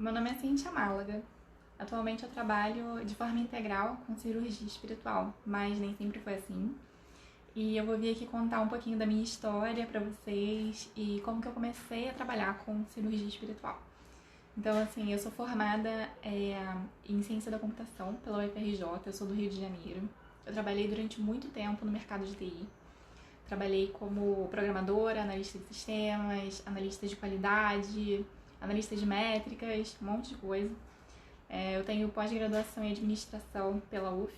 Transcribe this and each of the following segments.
Meu nome é Cintia Málaga. Atualmente eu trabalho de forma integral com cirurgia espiritual, mas nem sempre foi assim. E eu vou vir aqui contar um pouquinho da minha história pra vocês e como que eu comecei a trabalhar com cirurgia espiritual. Então, assim, eu sou formada em ciência da computação pela UFRJ, eu sou do Rio de Janeiro. Eu trabalhei durante muito tempo no mercado de TI. Trabalhei como programadora, analista de sistemas, analista de qualidade, analista de métricas, um monte de coisa. Eu tenho pós-graduação em administração pela UF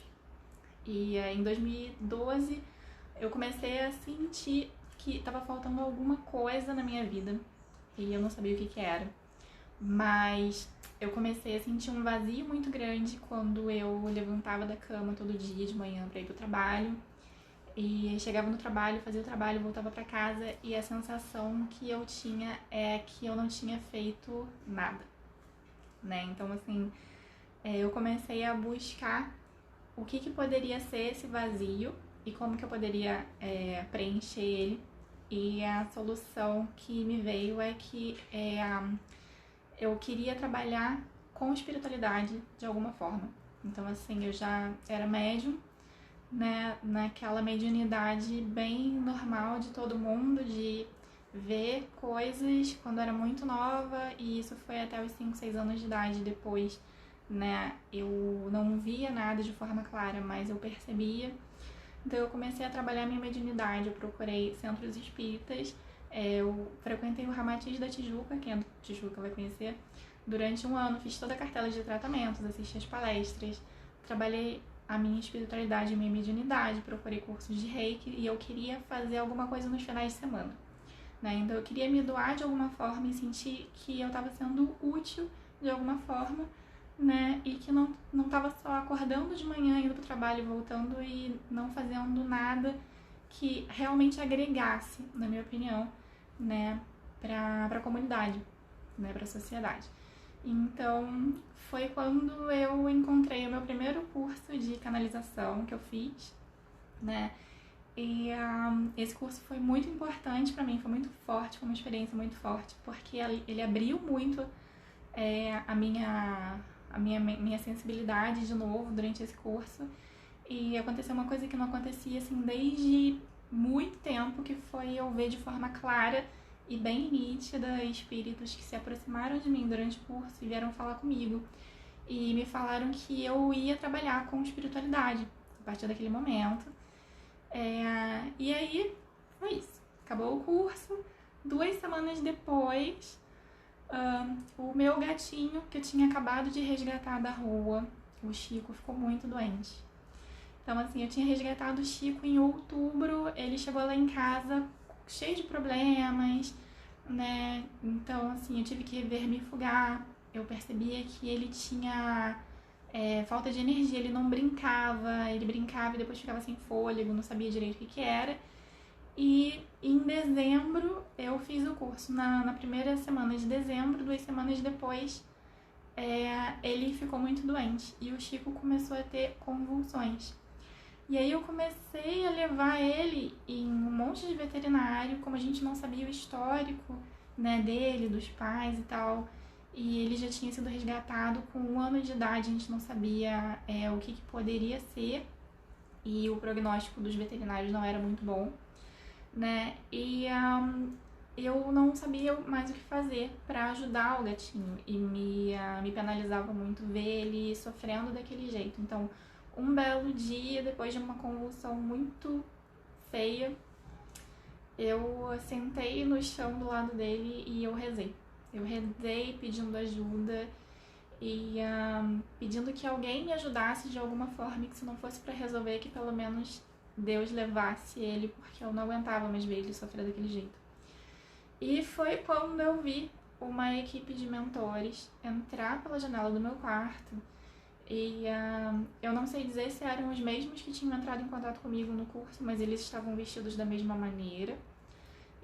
e em 2012 eu comecei a sentir que estava faltando alguma coisa na minha vida e eu não sabia o que era. Mas eu comecei a sentir um vazio muito grande quando eu levantava da cama todo dia de manhã para ir pro trabalho. E chegava no trabalho, fazia o trabalho, voltava para casa e a sensação que eu tinha é que eu não tinha feito nada, né? Então, assim, eu comecei a buscar o que poderia ser esse vazio e como que eu poderia preencher ele. E a solução que me veio é que eu queria trabalhar com espiritualidade de alguma forma. Então, assim, eu já era médium, né, naquela mediunidade bem normal de todo mundo, de ver coisas quando era muito nova, e isso foi até os 5, 6 anos de idade. Depois, né, eu não via nada de forma clara, mas eu percebia. Então eu comecei a trabalhar minha mediunidade, eu procurei centros espíritas, eu frequentei o Ramatiz da Tijuca, quem é do Tijuca vai conhecer, durante um ano, fiz toda a cartela de tratamentos, assisti as palestras, trabalhei a minha espiritualidade, a minha mediunidade, procurei cursos de reiki e eu queria fazer alguma coisa nos finais de semana, né? Então eu queria me doar de alguma forma e sentir que eu estava sendo útil de alguma forma, né? E que não estava só acordando de manhã, indo pro trabalho e voltando e não fazendo nada que realmente agregasse, na minha opinião, né, pra comunidade, né, pra sociedade. Então, foi quando eu encontrei o meu primeiro curso de canalização que eu fiz, né? E esse curso foi muito importante pra mim, foi muito forte, foi uma experiência muito forte, porque ele abriu muito a minha sensibilidade de novo durante esse curso. E aconteceu uma coisa que não acontecia assim desde muito tempo, que foi eu ver de forma clara e bem nítida espíritos que se aproximaram de mim durante o curso e vieram falar comigo e me falaram que eu ia trabalhar com espiritualidade a partir daquele momento. E aí foi isso, acabou o curso. 2 semanas depois, o meu gatinho, que eu tinha acabado de resgatar da rua, o Chico, ficou muito doente. Então, assim, eu tinha resgatado o Chico em outubro, ele chegou lá em casa cheio de problemas, né? Então, assim, eu tive que vermifugar. Eu percebia que ele tinha falta de energia, ele não brincava, ele brincava e depois ficava sem fôlego, não sabia direito o que era. E em dezembro eu fiz o curso, na primeira semana de dezembro. 2 semanas depois, ele ficou muito doente e o Chico começou a ter convulsões. E aí eu comecei a levar ele em um monte de veterinário, como a gente não sabia o histórico, né, dele, dos pais e tal. E ele já tinha sido resgatado com 1 ano de idade, a gente não sabia o que poderia ser. E o prognóstico dos veterinários não era muito bom, né? E eu não sabia mais o que fazer para ajudar o gatinho. E me penalizava muito ver ele sofrendo daquele jeito. Então, um belo dia, depois de uma convulsão muito feia, eu sentei no chão do lado dele e eu rezei. Eu rezei pedindo ajuda e pedindo que alguém me ajudasse de alguma forma, e que se não fosse para resolver, que pelo menos Deus levasse ele, porque eu não aguentava mais ver ele sofrer daquele jeito. E foi quando eu vi uma equipe de mentores entrar pela janela do meu quarto. E eu não sei dizer se eram os mesmos que tinham entrado em contato comigo no curso, mas eles estavam vestidos da mesma maneira.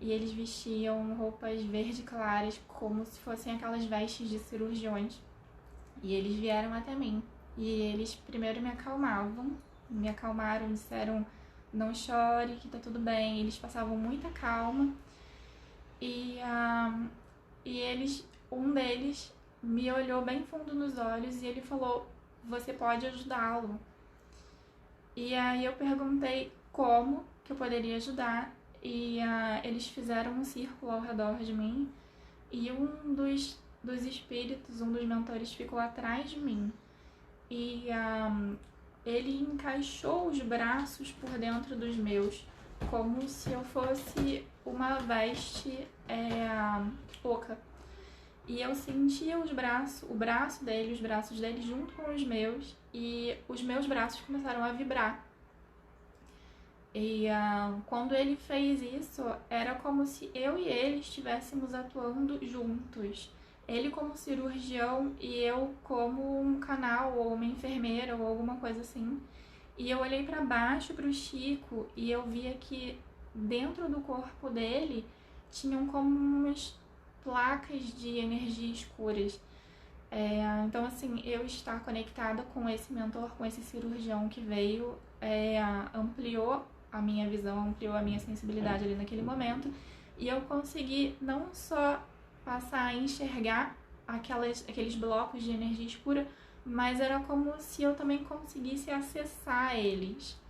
E eles vestiam roupas verde claras, como se fossem aquelas vestes de cirurgiões. E eles vieram até mim. E eles primeiro me acalmaram, disseram: não chore, que tá tudo bem. Eles passavam muita calma. E um deles me olhou bem fundo nos olhos e ele falou: você pode ajudá-lo. E aí eu perguntei como que eu poderia ajudar e eles fizeram um círculo ao redor de mim e um dos espíritos, um dos mentores ficou atrás de mim e ele encaixou os braços por dentro dos meus, como se eu fosse uma veste oca. E eu sentia o braço dele, os braços dele junto com os meus, e os meus braços começaram a vibrar. E quando ele fez isso, era como se eu e ele estivéssemos atuando juntos. Ele como cirurgião e eu como um canal ou uma enfermeira ou alguma coisa assim. E eu olhei para baixo para o Chico e eu via que dentro do corpo dele tinham como umas placas de energia escuras. Então, assim, eu estar conectada com esse mentor, com esse cirurgião que veio, ampliou a minha visão, ampliou a minha sensibilidade ali naquele momento. E eu consegui não só passar a enxergar aqueles blocos de energia escura, mas era como se eu também conseguisse acessar eles.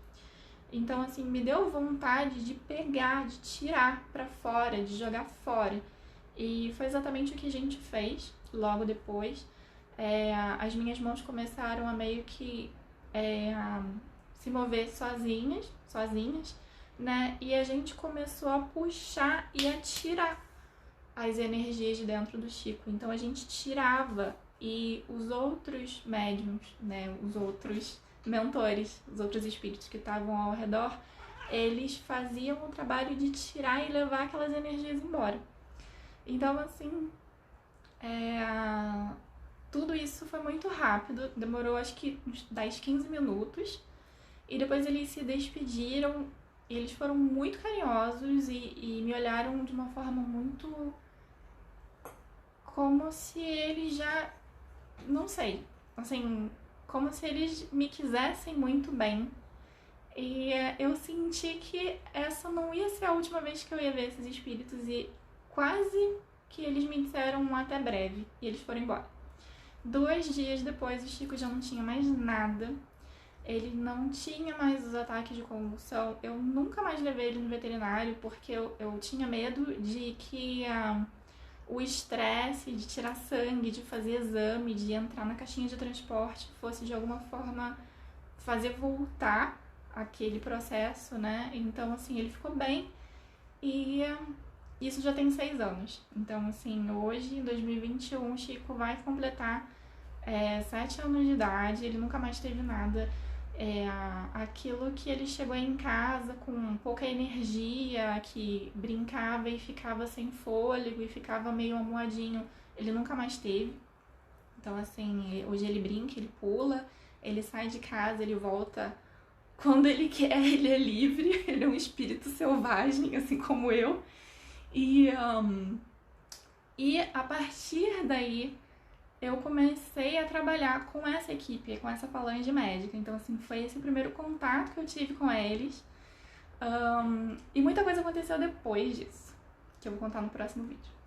Então, assim, me deu vontade de pegar, de tirar pra fora, de jogar fora. E foi exatamente o que a gente fez logo depois. As minhas mãos começaram a meio que a se mover sozinhas, né? E a gente começou a puxar e a tirar as energias de dentro do Chico. Então a gente tirava e os outros médiums, né? Os outros mentores, os outros espíritos que estavam ao redor, eles faziam o trabalho de tirar e levar aquelas energias embora. Então, assim, tudo isso foi muito rápido, demorou acho que uns 10, 15 minutos, e depois eles se despediram, e eles foram muito carinhosos e me olharam de uma forma muito como se eles já, não sei, assim, como se eles me quisessem muito bem. E eu senti que essa não ia ser a última vez que eu ia ver esses espíritos e quase que eles me disseram até breve e eles foram embora. 2 dias depois o Chico já não tinha mais nada, ele não tinha mais os ataques de convulsão, eu nunca mais levei ele no veterinário porque eu tinha medo de que o estresse de tirar sangue, de fazer exame, de entrar na caixinha de transporte fosse de alguma forma fazer voltar aquele processo, né? Então, assim, ele ficou bem e isso já tem 6 anos. Então, assim, hoje, em 2021, o Chico vai completar 7 anos de idade, ele nunca mais teve nada. Aquilo que ele chegou em casa com pouca energia, que brincava e ficava sem fôlego e ficava meio amuadinho, ele nunca mais teve. Então, assim, hoje ele brinca, ele pula, ele sai de casa, ele volta quando ele quer, ele é livre, ele é um espírito selvagem, assim como eu. E a partir daí, eu comecei a trabalhar com essa equipe, com essa falange médica. Então, assim, foi esse o primeiro contato que eu tive com eles. E muita coisa aconteceu depois disso, que eu vou contar no próximo vídeo.